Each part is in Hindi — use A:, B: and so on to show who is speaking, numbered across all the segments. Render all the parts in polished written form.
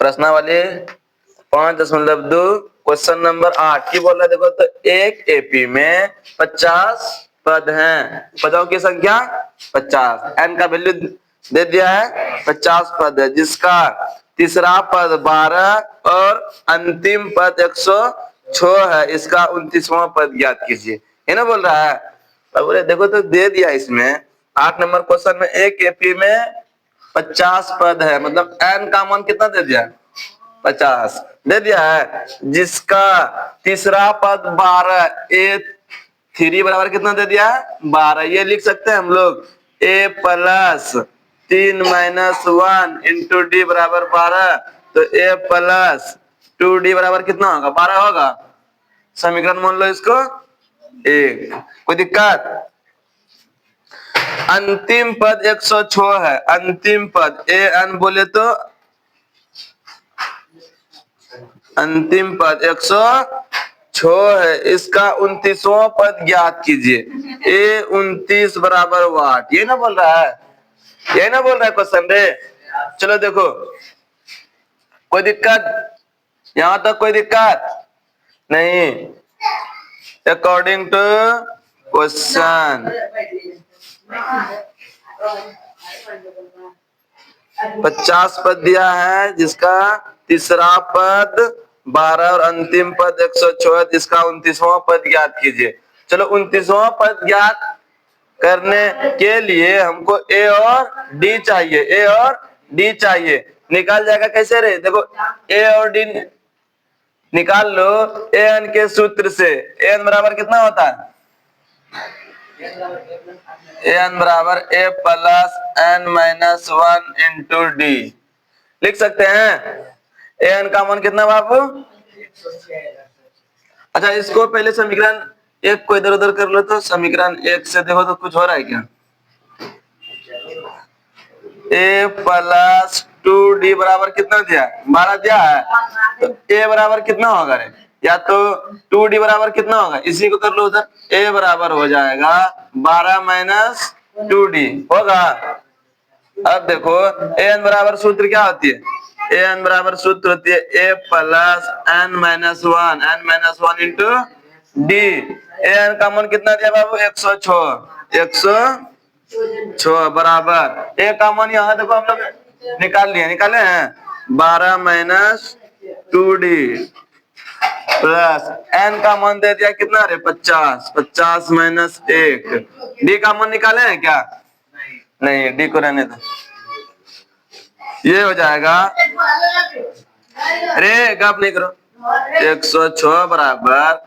A: प्रश्नावली 5.2 क्वेश्चन नंबर 8 की बोल रहा है। देखो तो एक एपी में 50 पद हैं, पदों की संख्या 50, एन का वैल्यू दे दिया है 50 पद है, जिसका तीसरा पद 12 और अंतिम पद 106 है, इसका 29वां पद ज्ञात कीजिए, है ना बोल रहा है। अब बोले देखो तो दे दिया इसमें 8 नंबर क्वेश्चन में एक एपी में 50 पद है, मतलब एन का मान कितना दे दिया 50 दे दिया है, जिसका तीसरा पद 12, ए 3 बराबर कितना दे दिया है 12। ये लिख सकते हैं हम लोग ए प्लस 3 माइनस 1 इंटू डी बराबर 12, तो ए प्लस 2 डी बराबर कितना होगा 12 होगा। समीकरण मान लो इसको 1। कोई दिक्कत। अंतिम पद 106 है, अंतिम पद ए एन बोले तो अंतिम पद 106 है, इसका 29वां पद ज्ञात कीजिए। ए 29 बराबर वाट, ये ना बोल रहा है, ये ना बोल रहा है क्वेश्चन रे। चलो देखो कोई दिक्कत, यहां तक कोई दिक्कत नहीं। अकॉर्डिंग टू क्वेश्चन 50 पद दिया है, जिसका तीसरा पद 12 और अंतिम पद 106, जिसका 29वां पद ज्ञात कीजिए। चलो 29वां पद ज्ञात करने के लिए हमको ए और डी चाहिए, ए और डी चाहिए। निकाल जाएगा कैसे रे, देखो ए और डी निकाल लो ए एन के सूत्र से। ए एन बराबर कितना होता है, ए एन बराबर A plus N minus 1 into D. लिख सकते हैं ए एन का मान कितना बाबू। अच्छा इसको पहले समीकरण 1 को इधर उधर कर लो, तो समीकरण 1 से देखो तो कुछ हो रहा है क्या। ए प्लस 2 डी बराबर कितना दिया 12 दिया है, तो ए बराबर कितना होगा रे, या तो 2 डी बराबर कितना होगा, इसी को कर लो उधर। ए बराबर हो जाएगा 12 माइनस 2 डी होगा। अब देखो ए एन बराबर सूत्र क्या होती है, ए एन बराबर सूत्र होती है A plus N minus 1, N minus 1 into D. A N का मान कितना दिया बाबू 106, 106 बराबर ए का मान यहाँ देखो हम लोग निकाल लिए, निकाले हैं 12 माइनस 2 डी प्लस एन का मान दे दिया कितना रे 50, 50 माइनस 1, डी का मान निकाले हैं क्या, नहीं डी को रहने दो। ये हो जाएगा, अरे गप नहीं करो, 106 बराबर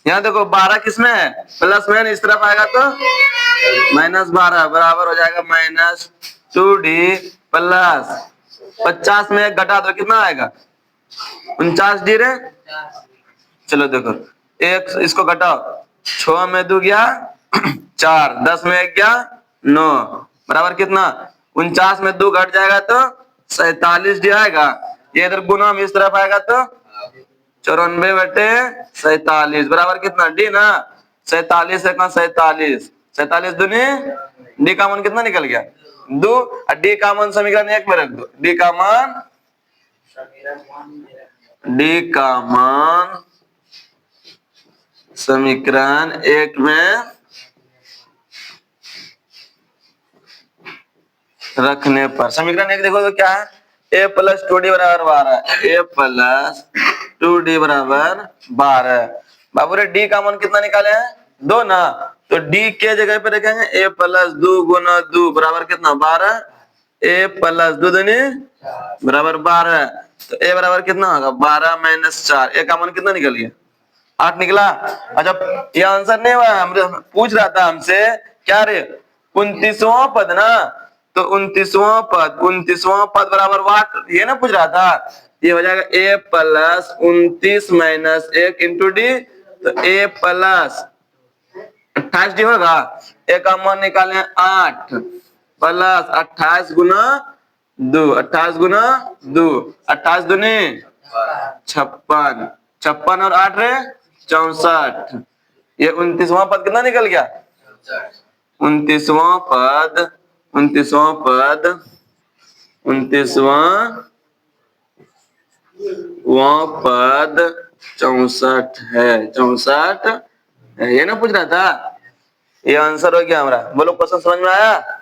A: यहाँ देखो 12 किसमें है प्लस में, इस तरफ आएगा तो माइनस 12 बराबर हो जाएगा माइनस 2 डी प्लस 50 में 1 घटा दो कितना आएगा 49 डी रे। चलो देखो एक इसको घटाओ, 6 में 2 गया 4, 10 में 1 गया 9 बराबर कितना 49 में 2 घट जाएगा तो 47 डी आएगा। ये इधर गुना में इस तरफ आएगा तो 94/47 बराबर कितना डी ना 47 से 47, 47 दूनी डी का मान कितना निकल गया 2, और डी का मान समीकरण 1 में रख दो। डी का मान समीकरण 1 में रखने पर समीकरण 1 देखो तो क्या है, ए प्लस 2 डी बराबर 12, ए प्लस 2 डी बराबर 12। बाबू रे डी का मान कितना निकाले हैं 2 ना, तो डी के जगह पे रखेंगे ए प्लस 2 गुना 2 बराबर कितना 12, ए प्लस 2 दूनी बराबर 12, तो ए बराबर कितना होगा 12 माइनस 4, ए का मान कितना निकल गया 8 निकला। अच्छा ये आंसर नहीं हुआ, हम पूछ रहा था हमसे क्या रे 29वां पद ना, तो 29वां पद बराबर वाट, ये ना पूछ रहा था। ये हो जाएगा ए प्लस 29 माइनस 1 इंटू डी, तो ए प्लस 28 डी होगा। ए का मान निकाले 8 प्लस 28 गुना 2, 28 गुना 2, 28 दूनी 56, 56 और 8 रे 64। ये 29वां पद कितना निकल गया 29वां पद 29वां पद 64 है, 64 है, ये ना पूछ रहा था। ये आंसर हो गया हमारा। बोलो क्वेश्चन समझ में आया?